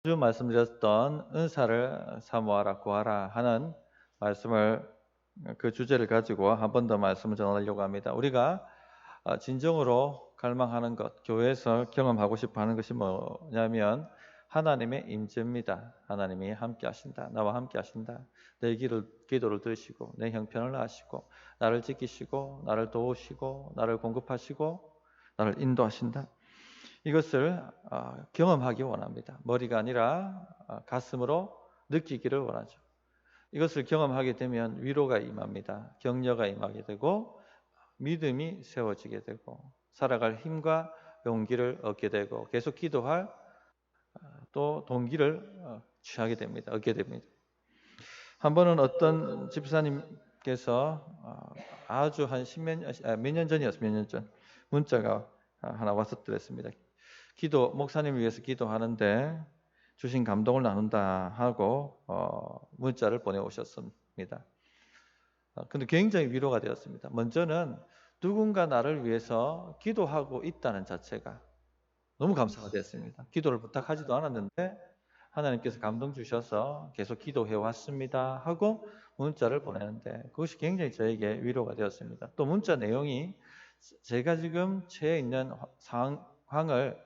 주 말씀드렸던 은사를 사모하라 구하라 하는 말씀을 그 주제를 가지고 한 번 더 말씀을 전하려고 합니다. 우리가 진정으로 갈망하는 것, 교회에서 경험하고 싶어 하는 것이 뭐냐면 하나님의 임재입니다. 하나님이 함께 하신다. 나와 함께 하신다. 내 기도를 들으시고 내 형편을 아시고 나를 지키시고 나를 도우시고 나를 공급하시고 나를 인도하신다. 이것을 경험하기 원합니다. 머리가 아니라 가슴으로 느끼기를 원하죠. 이것을 경험하게 되면 위로가 임합니다. 격려가 임하게 되고 믿음이 세워지게 되고 살아갈 힘과 용기를 얻게 되고 계속 기도할 또 동기를 취하게 됩니다. 얻게 됩니다. 한 번은 어떤 집사님께서 아주 한 몇 년 전이었어요. 몇 년 전 문자가 하나 왔었더랬습니다. 목사님을 위해서 기도하는데 주신 감동을 나눈다 하고 문자를 보내오셨습니다. 근데 굉장히 위로가 되었습니다. 먼저는 누군가 나를 위해서 기도하고 있다는 자체가 너무 감사가 되었습니다. 기도를 부탁하지도 않았는데 하나님께서 감동 주셔서 계속 기도해 왔습니다 하고 문자를 보내는데 그것이 굉장히 저에게 위로가 되었습니다. 또 문자 내용이 제가 지금 처해 있는 상황을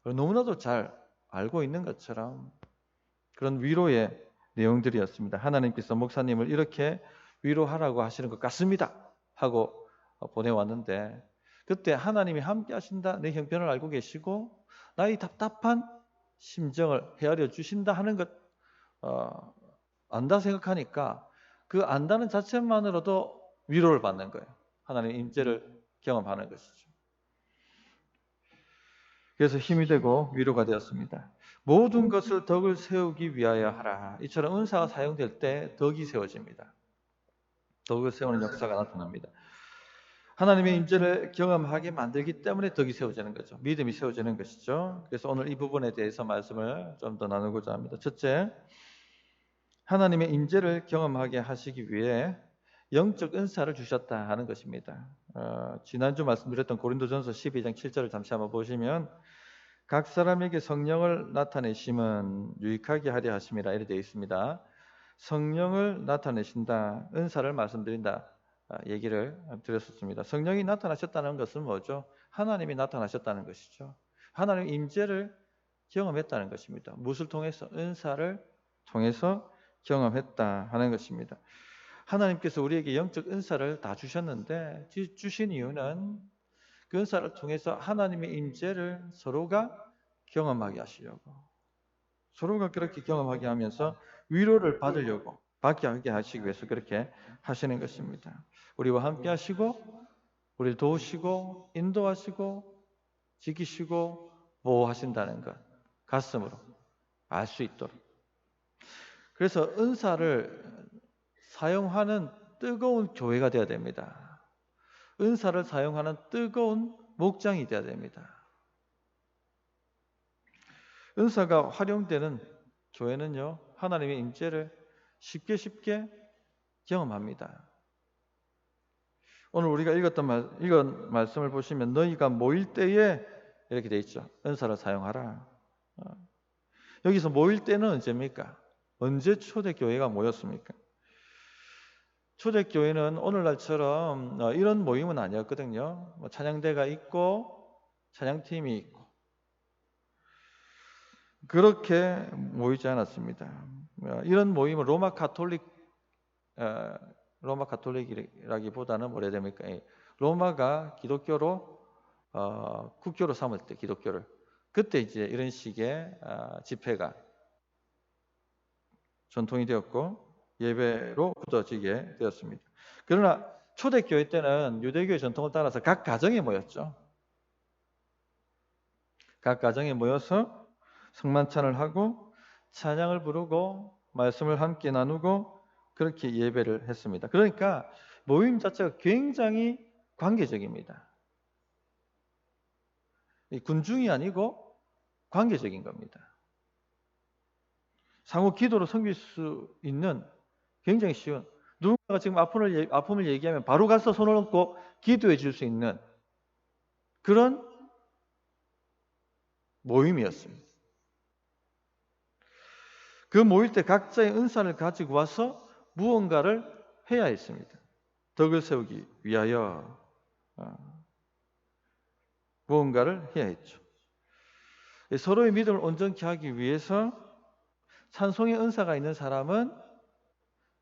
너무나도 잘 알고 있는 것처럼 그런 위로의 내용들이었습니다. 하나님께서 목사님을 이렇게 위로하라고 하시는 것 같습니다 하고 보내왔는데 그때 하나님이 함께 하신다, 내 형편을 알고 계시고 나의 답답한 심정을 헤아려 주신다 하는 것 안다 생각하니까 그 안다는 자체만으로도 위로를 받는 거예요. 하나님의 임재를 경험하는 것이죠. 그래서 힘이 되고 위로가 되었습니다. 모든 것을 덕을 세우기 위하여 하라. 이처럼 은사가 사용될 때 덕이 세워집니다. 덕을 세우는 역사가 나타납니다. 하나님의 임재를 경험하게 만들기 때문에 덕이 세워지는 거죠. 믿음이 세워지는 것이죠. 그래서 오늘 이 부분에 대해서 말씀을 좀 더 나누고자 합니다. 첫째, 하나님의 임재를 경험하게 하시기 위해 영적 은사를 주셨다 하는 것입니다. 지난주 말씀드렸던 고린도전서 12장 7절을 잠시 한번 보시면 각 사람에게 성령을 나타내심은 유익하게 하려 하심이라 이렇게 되어 있습니다. 성령을 나타내신다, 은사를 말씀드린다 얘기를 드렸었습니다. 성령이 나타나셨다는 것은 뭐죠? 하나님이 나타나셨다는 것이죠. 하나님의 임재를 경험했다는 것입니다. 무엇을 통해서? 은사를 통해서 경험했다 하는 것입니다. 하나님께서 우리에게 영적 은사를 다 주셨는데 주신 이유는 그 은사를 통해서 하나님의 임재를 서로가 경험하게 하시려고, 서로가 그렇게 경험하게 하면서 위로를 받게 하게 하시기 위해서 그렇게 하시는 것입니다. 우리와 함께 하시고 우리를 도우시고 인도하시고 지키시고 보호하신다는 것 가슴으로 알 수 있도록. 그래서 은사를 사용하는 뜨거운 교회가 되어야 됩니다. 은사를 사용하는 뜨거운 목장이 되어야 됩니다. 은사가 활용되는 교회는요, 하나님의 임재를 쉽게 경험합니다. 오늘 우리가 읽은 말씀을 보시면 너희가 모일 때에 이렇게 돼 있죠. 은사를 사용하라. 여기서 모일 때는 언제입니까? 언제 초대교회가 모였습니까? 초대교회는 오늘날처럼 이런 모임은 아니었거든요. 찬양대가 있고 찬양팀이 있고 그렇게 모이지 않았습니다. 이런 모임은 로마 카톨릭이라기보다는 뭐라 해야 됩니까? 로마가 기독교로 국교로 삼을 때 기독교를 그때 이제 이런 식의 집회가 전통이 되었고 예배로 굳어지게 되었습니다. 그러나 초대교회 때는 유대교의 전통을 따라서 각 가정에 모였죠. 각 가정에 모여서 성만찬을 하고 찬양을 부르고 말씀을 함께 나누고 그렇게 예배를 했습니다. 그러니까 모임 자체가 굉장히 관계적입니다. 군중이 아니고 관계적인 겁니다. 상호 기도로 섬길 수 있는 굉장히 쉬운, 누군가가 지금 아픔을 얘기하면 바로 가서 손을 얹고 기도해 줄 수 있는 그런 모임이었습니다. 그 모일 때 각자의 은사를 가지고 와서 무언가를 해야 했습니다. 덕을 세우기 위하여 무언가를 해야 했죠. 서로의 믿음을 온전케 하기 위해서 찬송의 은사가 있는 사람은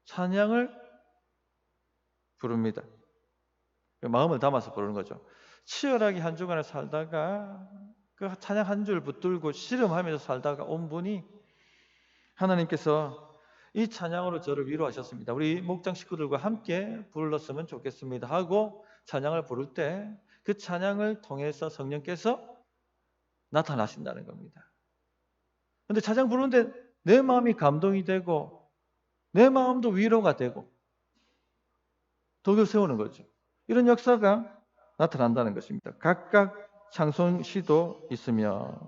찬양을 부릅니다. 마음을 담아서 부르는 거죠. 치열하게 한 주간을 살다가 그 찬양 한 줄 붙들고 씨름하면서 살다가 온 분이 하나님께서 이 찬양으로 저를 위로하셨습니다. 우리 목장 식구들과 함께 불렀으면 좋겠습니다 하고 찬양을 부를 때 그 찬양을 통해서 성령께서 나타나신다는 겁니다. 그런데 찬양 부르는데 내 마음이 감동이 되고 내 마음도 위로가 되고 덕을 세우는 거죠. 이런 역사가 나타난다는 것입니다. 각각 찬송시도 있으며,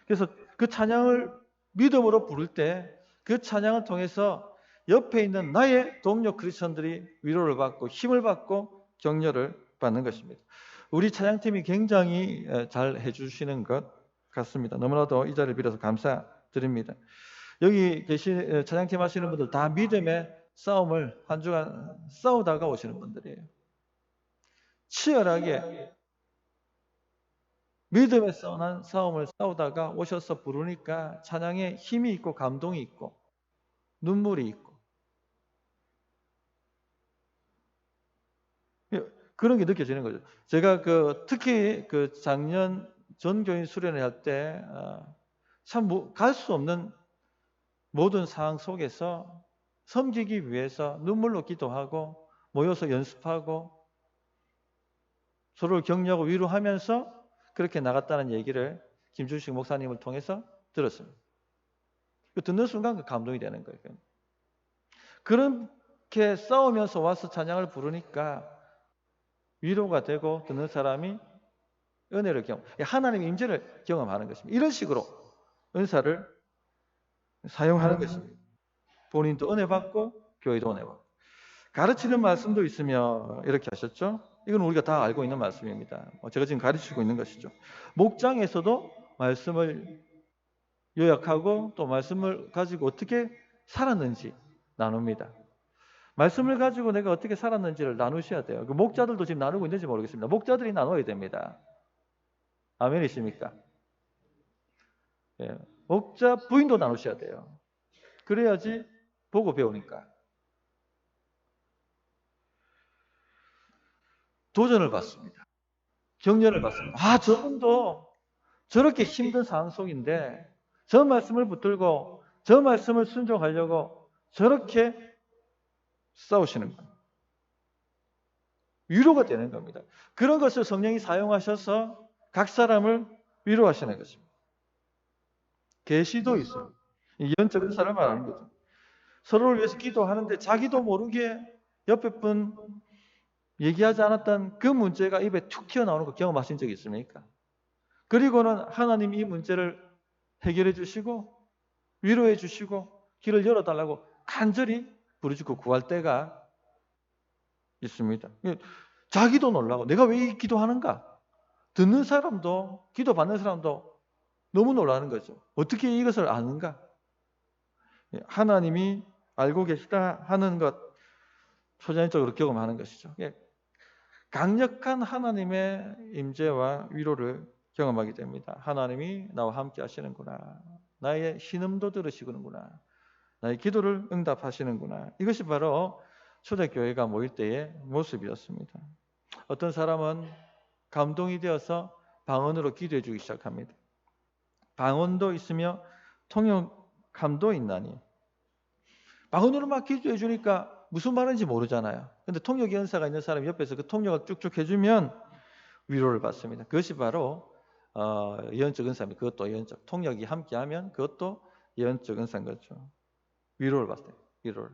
그래서 그 찬양을 믿음으로 부를 때 그 찬양을 통해서 옆에 있는 나의 동료 크리스천들이 위로를 받고 힘을 받고 격려를 받는 것입니다. 우리 찬양팀이 굉장히 잘 해주시는 것 같습니다. 너무나도 이 자리를 빌어서 감사드립니다. 여기 계신 찬양팀 하시는 분들 다 믿음의 싸움을 한 주간 싸우다가 오시는 분들이에요. 치열하게 믿음의 싸움을 싸우다가 오셔서 부르니까 찬양에 힘이 있고 감동이 있고 눈물이 있고 그런 게 느껴지는 거죠. 제가 특히 작년 전교인 수련회 할 때 참 갈 수 없는 모든 상황 속에서 섬기기 위해서 눈물로 기도하고 모여서 연습하고 서로를 격려하고 위로하면서 그렇게 나갔다는 얘기를 김준식 목사님을 통해서 들었습니다. 듣는 순간 그 감동이 되는 거예요. 그렇게 싸우면서 와서 찬양을 부르니까 위로가 되고 듣는 사람이 은혜를 하나님의 임재를 경험하는 것입니다. 이런 식으로 은사를 사용하는 것입니다. 본인도 은혜 받고 교회도 은혜 받고. 가르치는 말씀도 있으며 이렇게 하셨죠. 이건 우리가 다 알고 있는 말씀입니다. 제가 지금 가르치고 있는 것이죠. 목장에서도 말씀을 요약하고 또 말씀을 가지고 어떻게 살았는지 나눕니다. 말씀을 가지고 내가 어떻게 살았는지를 나누셔야 돼요. 그 목자들도 지금 나누고 있는지 모르겠습니다. 목자들이 나눠야 됩니다. 아멘이십니까? 예, 목자 부인도 나누셔야 돼요. 그래야지 보고 배우니까. 도전을 받습니다. 격려를 받습니다. 저분도 저렇게 힘든 상황 속인데 저 말씀을 붙들고 저 말씀을 순종하려고 저렇게 싸우시는 거예요. 위로가 되는 겁니다. 그런 것을 성령이 사용하셔서 각 사람을 위로하시는 것입니다. 계시도 있어요. 영적 은사를 말하는 거죠. 서로를 위해서 기도하는데 자기도 모르게 옆에 분 얘기하지 않았던 그 문제가 입에 툭 튀어나오는 거 경험하신 적이 있습니까? 그리고는 하나님이 이 문제를 해결해 주시고 위로해 주시고 길을 열어달라고 간절히 부르짖고 구할 때가 있습니다. 자기도 놀라고 내가 왜 기도하는가? 듣는 사람도 기도받는 사람도 너무 놀라는 거죠. 어떻게 이것을 아는가? 하나님이 알고 계시다 하는 것 초자연적으로 경험하는 것이죠. 강력한 하나님의 임재와 위로를 경험하게 됩니다. 하나님이 나와 함께 하시는구나. 나의 신음도 들으시는구나. 나의 기도를 응답하시는구나. 이것이 바로 초대교회가 모일 때의 모습이었습니다. 어떤 사람은 감동이 되어서 방언으로 기도해 주기 시작합니다. 방언도 있으며 통역함도 있나니. 방언으로 막 기도해 주니까 무슨 말인지 모르잖아요. 근데 통역의 은사가 있는 사람이 옆에서 그 통역을 쭉쭉 해주면 위로를 받습니다. 그것이 바로 예언적 은사입니다. 그것도 예언적. 통역이 함께하면 그것도 예언적 은사인 거죠. 위로를 받습니다. 위로를.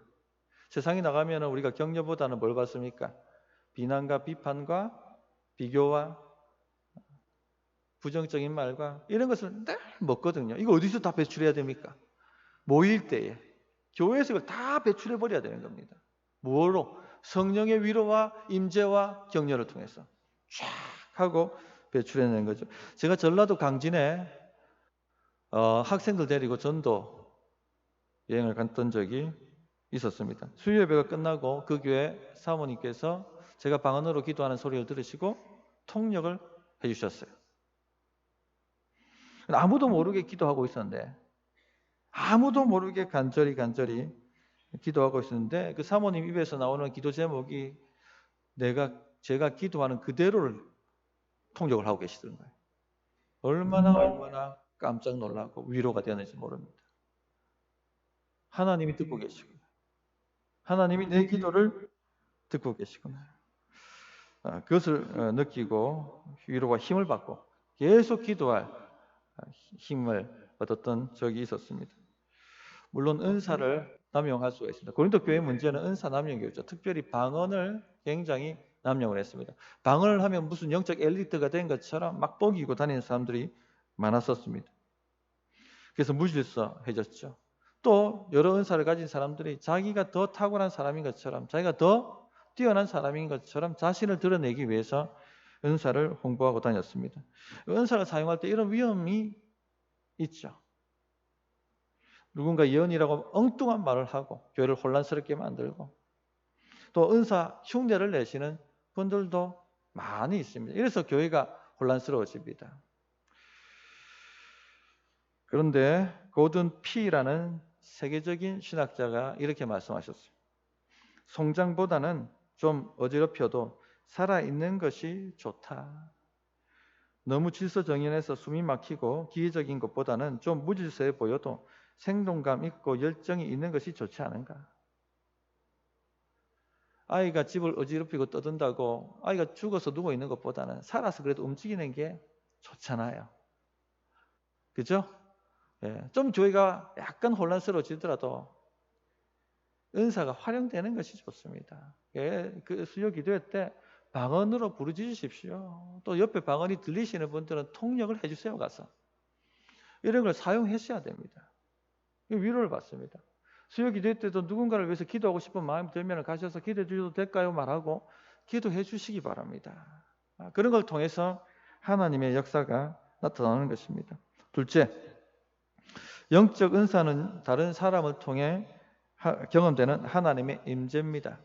세상에 나가면 우리가 격려보다는 뭘 받습니까? 비난과 비판과 비교와 부정적인 말과 이런 것을 늘 먹거든요. 이거 어디서 다 배출해야 됩니까? 모일 때에. 교회에서 이걸 다 배출해 버려야 되는 겁니다. 뭐로? 성령의 위로와 임재와 격려를 통해서 쫙 하고 배출해내는 거죠. 제가 전라도 강진에 학생들 데리고 전도 여행을 갔던 적이 있었습니다. 수요예배가 끝나고 그 교회 사모님께서 제가 방언으로 기도하는 소리를 들으시고 통역을 해주셨어요. 아무도 모르게 기도하고 있었는데, 아무도 모르게 간절히 기도하고 있었는데, 그 사모님 입에서 나오는 기도 제목이 제가 기도하는 그대로를 통역을 하고 계시던 거예요. 얼마나 깜짝 놀라고 위로가 되었는지 모릅니다. 하나님이 듣고 계시구나. 하나님이 내 기도를 듣고 계시구나. 그것을 느끼고 위로와 힘을 받고 계속 기도할 힘을 얻었던 적이 있었습니다. 물론 은사를 남용할 수가 있습니다. 고린도 교회 문제는 은사 남용이었죠. 특별히 방언을 굉장히 남용을 했습니다. 방언을 하면 무슨 영적 엘리트가 된 것처럼 막 뻐기고 다니는 사람들이 많았었습니다. 그래서 무질서해졌죠. 또 여러 은사를 가진 사람들이 자기가 더 탁월한 사람인 것처럼, 자기가 더 뛰어난 사람인 것처럼 자신을 드러내기 위해서 은사를 홍보하고 다녔습니다. 은사를 사용할 때 이런 위험이 있죠. 누군가 예언이라고 엉뚱한 말을 하고 교회를 혼란스럽게 만들고, 또 은사 흉내를 내시는 분들도 많이 있습니다. 이래서 교회가 혼란스러워집니다. 그런데 고든 피라는 세계적인 신학자가 이렇게 말씀하셨어요. 성장보다는 좀 어지럽혀도 살아있는 것이 좋다. 너무 질서정연해서 숨이 막히고 기계적인 것보다는 좀 무질서해 보여도 생동감 있고 열정이 있는 것이 좋지 않은가? 아이가 집을 어지럽히고 떠든다고 아이가 죽어서 누워 있는 것보다는 살아서 그래도 움직이는 게 좋잖아요. 그죠? 예, 좀 교회가 약간 혼란스러워지더라도 은사가 활용되는 것이 좋습니다. 예, 그 수요 기도회 때 방언으로 부르짖으십시오. 또 옆에 방언이 들리시는 분들은 통역을 해주세요. 가서 이런 걸 사용하셔야 됩니다. 위로를 받습니다. 수요 기도회 때도 누군가를 위해서 기도하고 싶은 마음이 들면 가셔서 기도해 주셔도 될까요? 말하고 기도해 주시기 바랍니다. 그런 걸 통해서 하나님의 역사가 나타나는 것입니다. 둘째, 영적 은사는 다른 사람을 통해 경험되는 하나님의 임재입니다.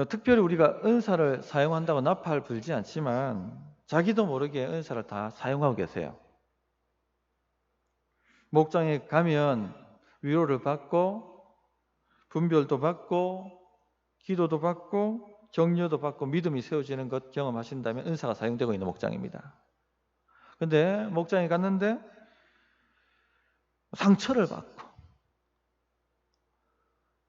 특별히 우리가 은사를 사용한다고 나팔 불지 않지만 자기도 모르게 은사를 다 사용하고 계세요. 목장에 가면 위로를 받고 분별도 받고 기도도 받고 격려도 받고 믿음이 세워지는 것 경험하신다면 은사가 사용되고 있는 목장입니다. 근데 목장에 갔는데 상처를 받고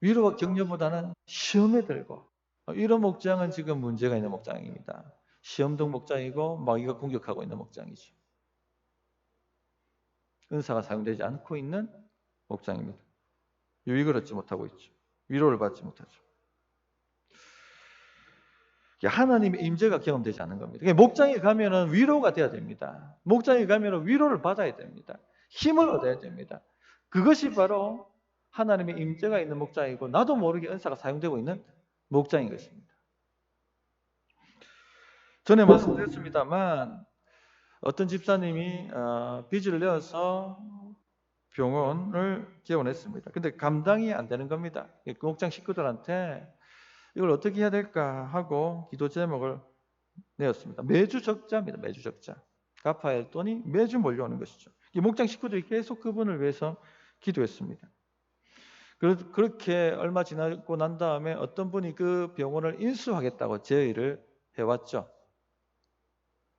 위로와 격려보다는 시험에 들고, 이런 목장은 지금 문제가 있는 목장입니다. 시험등 목장이고 마귀가 공격하고 있는 목장이죠. 은사가 사용되지 않고 있는 목장입니다. 유익을 얻지 못하고 있죠. 위로를 받지 못하죠. 하나님의 임재가 경험되지 않는 겁니다. 목장에 가면은 위로가 돼야 됩니다. 목장에 가면은 위로를 받아야 됩니다. 힘을 얻어야 됩니다. 그것이 바로 하나님의 임재가 있는 목장이고 나도 모르게 은사가 사용되고 있는 목장인 것입니다. 전에 말씀드렸습니다만 어떤 집사님이 빚을 내어서 병원을 개원했습니다. 근데 감당이 안 되는 겁니다. 그 목장 식구들한테 이걸 어떻게 해야 될까 하고 기도 제목을 내었습니다. 매주 적자입니다. 매주 적자. 갚아야 할 돈이 매주 몰려오는 것이죠. 목장 식구들이 계속 그분을 위해서 기도했습니다. 그렇게 얼마 지나고 난 다음에 어떤 분이 그 병원을 인수하겠다고 제의를 해왔죠.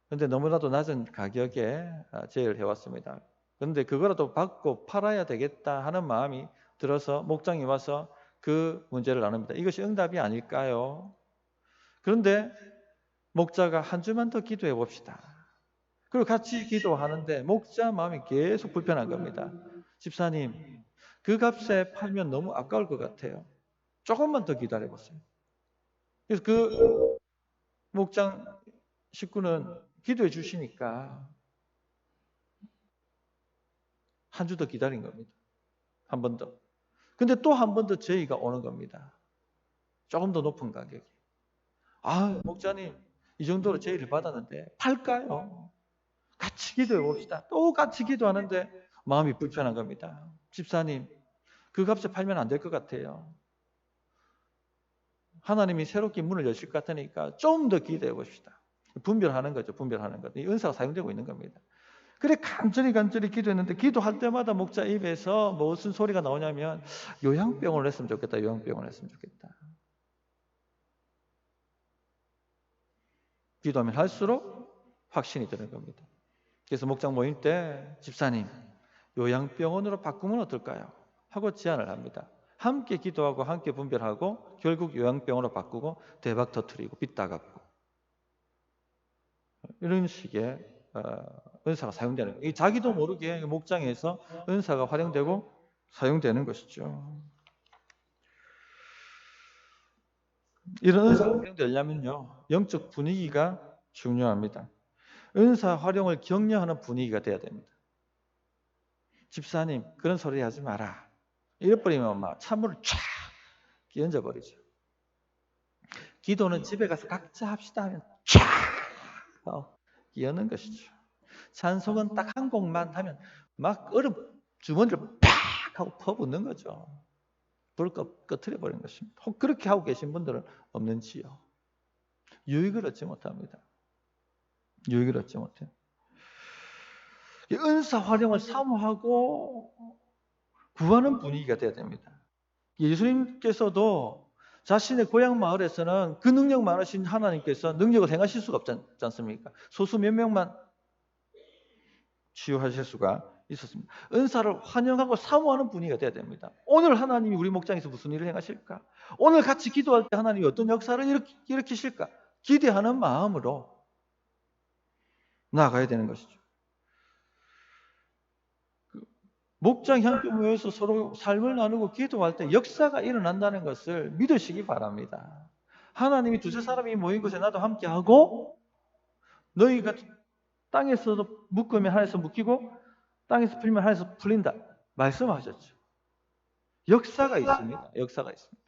그런데 너무나도 낮은 가격에 제의를 해왔습니다. 그런데 그거라도 받고 팔아야 되겠다 하는 마음이 들어서 목장에 와서 그 문제를 나눕니다. 이것이 응답이 아닐까요? 그런데 목자가 한 주만 더 기도해 봅시다. 그리고 같이 기도하는데 목자 마음이 계속 불편한 겁니다. 집사님, 그 값에 팔면 너무 아까울 것 같아요. 조금만 더 기다려 보세요. 그래서 그 목장 식구는 기도해 주시니까 한 주 더 기다린 겁니다. 한 번 더. 근데 또 한 번 더 제의가 오는 겁니다. 조금 더 높은 가격이. 목자님, 이 정도로 제의를 받았는데 팔까요? 같이 기도해 봅시다. 똑같이 기도하는데 마음이 불편한 겁니다. 집사님, 그 값에 팔면 안 될 것 같아요. 하나님이 새롭게 문을 여실 것 같으니까 좀 더 기도해 봅시다. 분별하는 거죠. 분별하는 것. 이 은사가 사용되고 있는 겁니다. 그래 간절히 기도했는데 기도할 때마다 목자 입에서 무슨 소리가 나오냐면 요양병원을 했으면 좋겠다. 요양병원을 했으면 좋겠다. 기도하면 할수록 확신이 드는 겁니다. 그래서 목장 모임 때 집사님 요양병원으로 바꾸면 어떨까요? 하고 제안을 합니다. 함께 기도하고 함께 분별하고 결국 요양병원으로 바꾸고 대박 터뜨리고 빚 다 갚고 이런 식의 은사가 사용되는 거예요. 자기도 모르게 목장에서 은사가 활용되고 사용되는 것이죠. 이런 은사가 활용되려면요, 영적 분위기가 중요합니다. 은사 활용을 격려하는 분위기가 돼야 됩니다. 집사님, 그런 소리 하지 마라. 이래버리면 막 찬물을 쫙 끼얹어 버리죠. 기도는 집에 가서 각자 합시다 하면 쫙 끼얹는 것이죠. 찬송은 딱 한 곡만 하면 막 얼음 주머니를 팍 하고 퍼붓는 거죠. 불을 꺼트려 버리는 것입니다. 혹 그렇게 하고 계신 분들은 없는지요? 유익을 얻지 못합니다. 유익을 얻지 못해요. 은사 활용을 사모하고 구하는 분위기가 돼야 됩니다. 예수님께서도 자신의 고향 마을에서는 그 능력 많으신 하나님께서 능력을 행하실 수가 없지 않습니까? 소수 몇 명만 치유하실 수가 있었습니다. 은사를 환영하고 사모하는 분위기가 돼야 됩니다. 오늘 하나님이 우리 목장에서 무슨 일을 행하실까? 오늘 같이 기도할 때 하나님이 어떤 역사를 일으키실까? 기대하는 마음으로 나아가야 되는 것이죠. 목장 향교 모여서 서로 삶을 나누고 기도할 때 역사가 일어난다는 것을 믿으시기 바랍니다. 하나님이 두세 사람이 모인 곳에 나도 함께하고 너희가 땅에서도 묶으면 하늘에서 묶이고 땅에서 풀면 하늘에서 풀린다 말씀하셨죠. 역사가 있습니다. 역사가 있습니다.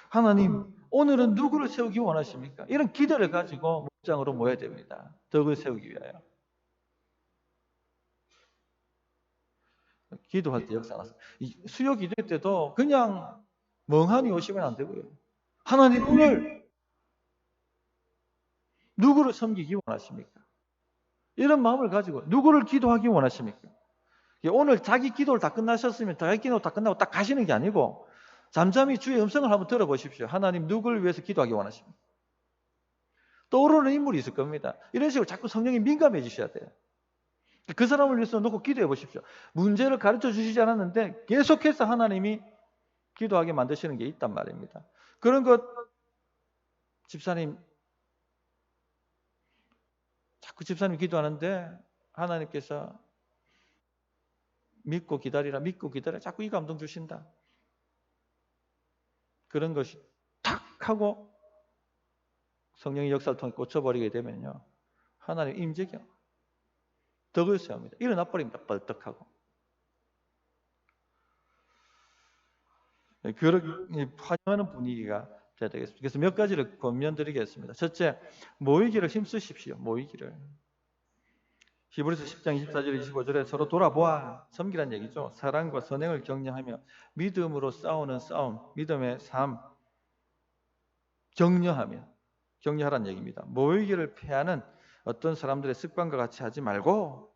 하나님, 오늘은 누구를 세우기 원하십니까? 이런 기대를 가지고 목장으로 모여야 됩니다. 덕을 세우기 위하여. 기도할 때 역사가 났어요. 수요 기도 때도 그냥 멍하니 오시면 안 되고요. 하나님 오늘 누구를 섬기기 원하십니까? 이런 마음을 가지고 누구를 기도하기 원하십니까? 오늘 자기 기도를 다 끝나셨으면 자기 기도 다 끝나고 딱 가시는 게 아니고 잠잠히 주의 음성을 한번 들어보십시오. 하나님 누구를 위해서 기도하기 원하십니까? 떠오르는 인물이 있을 겁니다. 이런 식으로 자꾸 성령이 민감해지셔야 돼요. 그 사람을 위해서 놓고 기도해 보십시오. 문제를 가르쳐 주시지 않았는데 계속해서 하나님이 기도하게 만드시는 게 있단 말입니다. 그런 것 집사님 자꾸 집사님 기도하는데 하나님께서 믿고 기다리라 자꾸 이 감동 주신다. 그런 것이 탁 하고 성령의 역사를 통해 꽂혀버리게 되면요. 하나님 임재경 덕을 세웁니다. 일어나 버립니다. 벌떡하고. 그런 환영하는 분위기가 돼야 되겠습니다. 그래서 몇 가지를 권면드리겠습니다. 첫째, 모이기를 힘쓰십시오. 모이기를. 히브리서 10장 24절 25절에 서로 돌아보아 섬기란 얘기죠. 사랑과 선행을 격려하며 믿음으로 싸우는 싸움, 믿음의 삶 격려하란 얘기입니다. 모이기를 패하는 어떤 사람들의 습관과 같이 하지 말고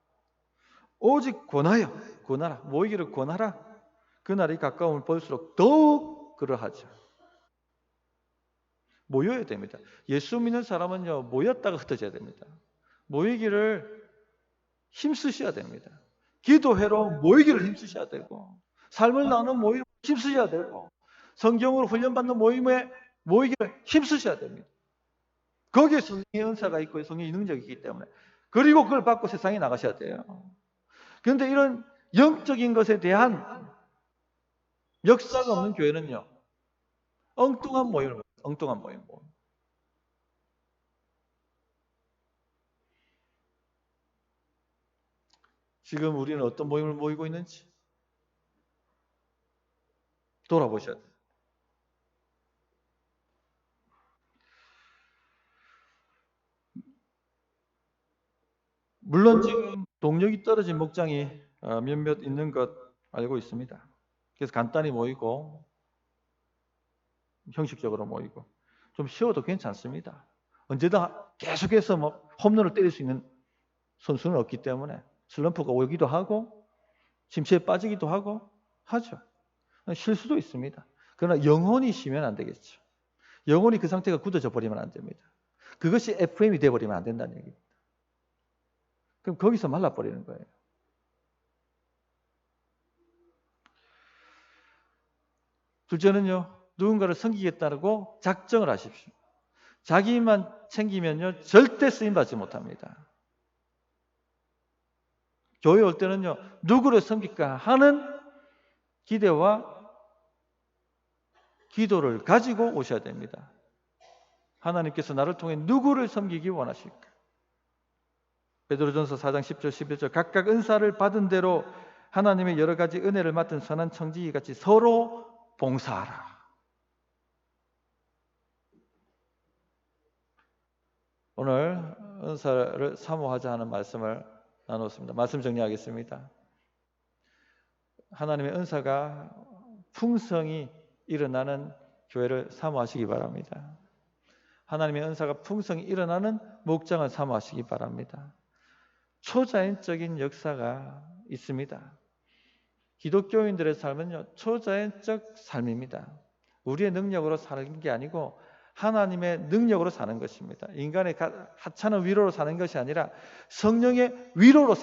오직 권하라. 모이기를 권하라. 그날이 가까움을 볼수록 더욱 그러하자. 모여야 됩니다. 예수 믿는 사람은요, 모였다가 흩어져야 됩니다. 모이기를 힘쓰셔야 됩니다. 기도회로 모이기를 힘쓰셔야 되고, 삶을 나누는 모임을 힘쓰셔야 되고, 성경으로 훈련받는 모임에 모이기를 힘쓰셔야 됩니다. 거기에 성령의 은사가 있고 성령의 능력이 있기 때문에. 그리고 그걸 받고 세상에 나가셔야 돼요. 그런데 이런 영적인 것에 대한 역사가 없는 교회는요, 엉뚱한 모임. 지금 우리는 어떤 모임을 모이고 있는지 돌아보셔야 돼요. 물론 지금 동력이 떨어진 목장이 몇몇 있는 것 알고 있습니다. 그래서 간단히 모이고 형식적으로 모이고 좀 쉬어도 괜찮습니다. 언제든 계속해서 뭐 홈런을 때릴 수 있는 선수는 없기 때문에 슬럼프가 오기도 하고 침체에 빠지기도 하고 하죠. 쉴 수도 있습니다. 그러나 영혼이 쉬면 안 되겠죠. 영혼이 그 상태가 굳어져 버리면 안 됩니다. 그것이 FM이 돼버리면 안 된다는 얘기입니다. 그럼 거기서 말라버리는 거예요. 둘째는요, 누군가를 섬기겠다고 작정을 하십시오. 자기만 챙기면요, 절대 쓰임받지 못합니다. 교회 올 때는요, 누구를 섬길까 하는 기대와 기도를 가지고 오셔야 됩니다. 하나님께서 나를 통해 누구를 섬기기 원하실까? 베드로전서 4장 10절 11절 각각 은사를 받은 대로 하나님의 여러 가지 은혜를 맡은 선한 청지기 같이 서로 봉사하라. 오늘 은사를 사모하자 하는 말씀을 나눴습니다. 말씀 정리하겠습니다. 하나님의 은사가 풍성히 일어나는 교회를 사모하시기 바랍니다. 하나님의 은사가 풍성히 일어나는 목장을 사모하시기 바랍니다. 초자연적인 역사가 있습니다. 기독교인들의 삶은요, 초자연적 삶입니다. 우리의 능력으로 사는 게 아니고 하나님의 능력으로 사는 것입니다. 인간의 하찮은 위로로 사는 것이 아니라 성령의 위로로